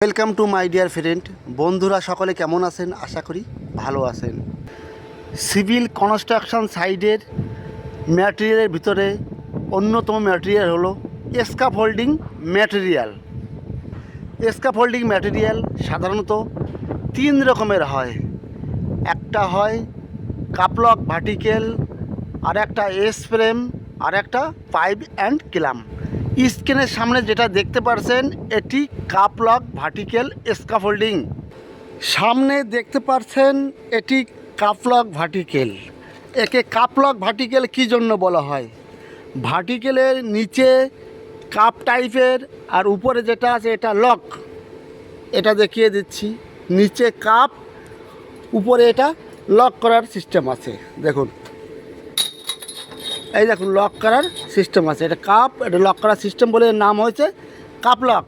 Welcome to my dear friend. বন্ধুরা সকলে কেমন আছেন? আশা করি ভালো আছেন। সিভিল কনস্ট্রাকশন সাইডের ম্যাটেরিয়ালের ভিতরে অন্যতম ম্যাটেরিয়াল হলো স্ক্যাফোল্ডিং ম্যাটেরিয়াল। স্ক্যাফোল্ডিং ম্যাটেরিয়াল সাধারণত তিন রকমের হয়। একটা হয় কাপলক ভার্টিক্যাল, আর একটা এস ফ্রেম, আর একটা পাইপ অ্যান্ড ক্লাম। স্ক্রিনের সামনে যেটা দেখতে পাচ্ছেন এটি কাপলক ভার্টিক্যাল স্ক্যাফোল্ডিং। সামনে দেখতে পাচ্ছেন এটি কাপলক ভার্টিক্যাল। একে কাপলক ভার্টিক্যাল কী জন্য বলা হয়? ভার্টিক্যালের নিচে কাপ টাইপের আর উপরে যেটা আছে এটা লক। এটা দেখিয়ে দিচ্ছি, নিচে কাপ, উপরে এটা লক করার সিস্টেম আছে। দেখুন, এই দেখুন লক করার সিস্টেম আছে। এটা কাপ, এটা লক করার সিস্টেম বলে এর নাম হয়েছে কাপলক।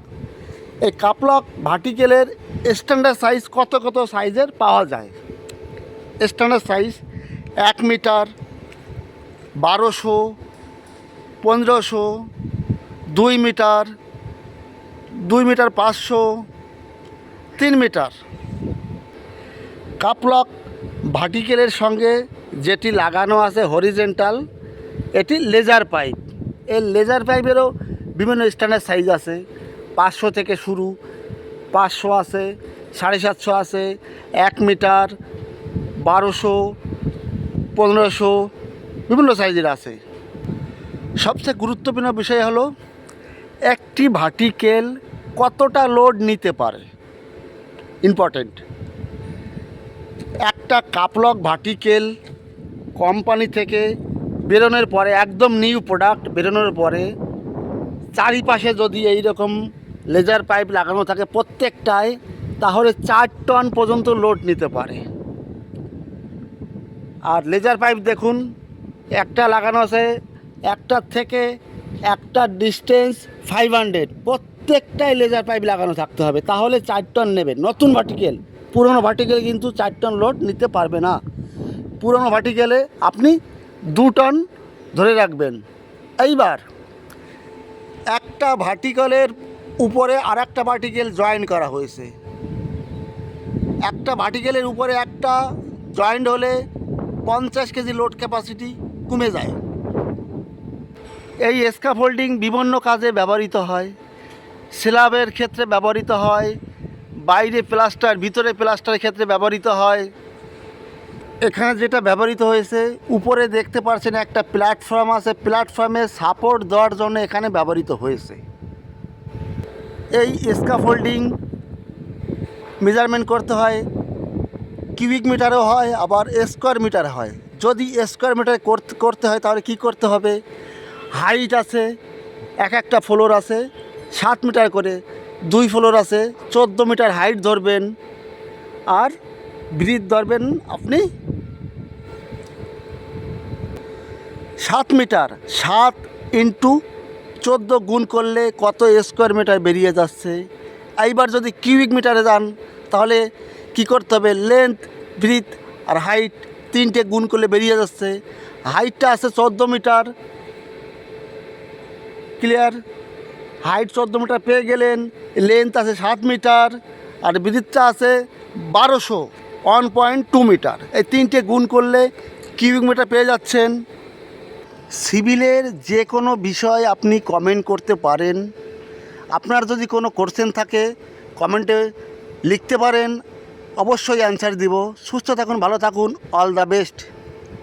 এই কাপলক ভার্টিক্যালের স্ট্যান্ডার্ড সাইজ কত কত সাইজের পাওয়া যায়। Standard size 1 metre, 1200, 1500, 2 metre, 2 metre 500, 3 metre. Cuplock ভার্টিক্যালের সঙ্গে যেটি লাগানো আছে হরিজেন্টাল, এটি লেজার পাইপ। এই লেজার পাইপেরও বিভিন্ন স্ট্যান্ডার্ড সাইজ আছে। 500 থেকে শুরু, 500 আছে, 750 আছে, 1 মিটার, 1200, 1500, বিভিন্ন সাইজের আছে। সবচেয়ে গুরুত্বপূর্ণ বিষয় হলো একটি ভার্টিক্যাল কতটা লোড নিতে পারে। ইম্পর্টেন্ট। একটা কাপলক ভার্টিক্যাল কোম্পানি থেকে বেরোনোর পরে, একদম নিউ প্রোডাক্ট বেরোনোর পরে, চারিপাশে যদি এই রকম লেজার পাইপ লাগানো থাকে প্রত্যেকটায়, তাহলে 4 টন পর্যন্ত লোড নিতে পারে। আর লেজার পাইপ দেখুন, একটা লাগানো আছে, একটার থেকে একটা ডিস্টেন্স 500, প্রত্যেকটাই লেজার পাইপ লাগানো থাকতে হবে, তাহলে 4 টন নেবে। নতুন ভার্টিক্যাল, পুরনো ভার্টিক্যাল কিন্তু 4 টন লোড নিতে পারবে না। পুরনো ভার্টিক্যালে আপনি 2 টন ধরে রাখবেন। এইবার একটা ভার্টিক্যালের উপরে আর একটা ভার্টিক্যাল জয়েন করা হয়েছে। একটা ভার্টিক্যালের উপরে একটা জয়েন্ট হলে 50 কেজি লোড ক্যাপাসিটি কমে যায়। এই স্ক্যাফোল্ডিং বিভিন্ন কাজে ব্যবহৃত হয়। স্ল্যাবের ক্ষেত্রে ব্যবহৃত হয়, বাইরে প্লাস্টার, ভিতরে প্লাস্টারের ক্ষেত্রে ব্যবহৃত হয়। এখানে যেটা ব্যবহৃত হয়েছে, উপরে দেখতে পাচ্ছেন একটা প্ল্যাটফর্ম আছে, প্ল্যাটফর্মে সাপোর্ট দেওয়ার জন্য এখানে ব্যবহৃত হয়েছে। এই স্ক্যাফোল্ডিং মেজারমেন্ট করতে হয়, কিউবিক মিটারও হয়, আবার স্কোয়ার মিটার হয়। যদি স্কোয়ার মিটার করতে হয় তাহলে কি করতে হবে? হাইট আছে, একটা ফ্লোর আছে 7 মিটার করে, 2 ফ্লোর আছে, 14 মিটার হাইট ধরবেন, আর ব্রিথ ধরবেন আপনি 7 মিটার। 7 ইন্টু 14 গুণ করলে কত স্কোয়ার মিটার বেরিয়ে যাচ্ছে। এইবার যদি কিউবিক মিটারে যান তাহলে কি করতে হবে? লেন্থ, ব্রিথ আর হাইট তিনটে গুণ করলে বেরিয়ে যাচ্ছে। হাইটটা আছে 14 মিটার, ক্লিয়ার? হাইট 14 মিটার পেয়ে গেলেন। লেন্থ আছে 7 মিটার, আর ব্রিথটা আছে 1200, 1.2 মিটার। এই তিনটে গুণ করলে কিউবিক মিটার পেয়ে যাচ্ছেন। সিভিলের যে কোনো বিষয় আপনি কমেন্ট করতে পারেন। আপনার যদি কোনো কোশ্চেন থাকে কমেন্টে লিখতে পারেন, অবশ্যই অ্যান্সার দিব। সুস্থ থাকুন, ভালো থাকুন। All the best.